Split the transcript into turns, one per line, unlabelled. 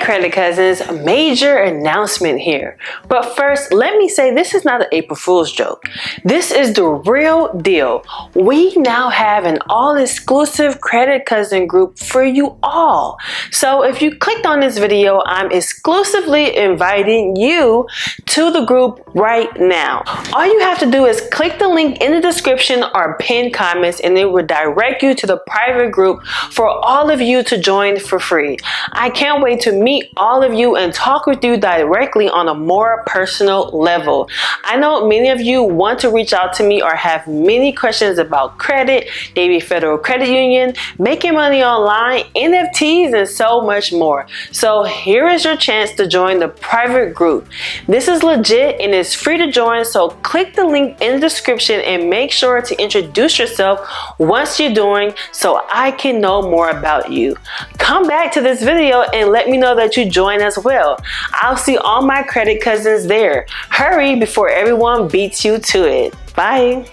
credit cousins, major announcement here. But first, let me say this is not an April Fool's joke. This is the real deal. We now have an all-exclusive credit cousin group for you all. So if you clicked on this video, I'm exclusively inviting you to the group right now. All you have to do is click the link in the description or pinned comments, and it will direct you to the private group for all of you to join for free. I can't wait to meet all of you and talk with you directly on a more personal level. I know many of you want to reach out to me or have many questions about credit, Navy Federal Credit Union, making money online, NFTs, and so much more. So here is your chance to join the private group. This is legit and it's free to join, so click the link in the description and make sure to introduce yourself once you're joining so I can know more about you. Come back to this video and let me know that you join as well. I'll see all my credit cousins there. Hurry before everyone beats you to it. Bye.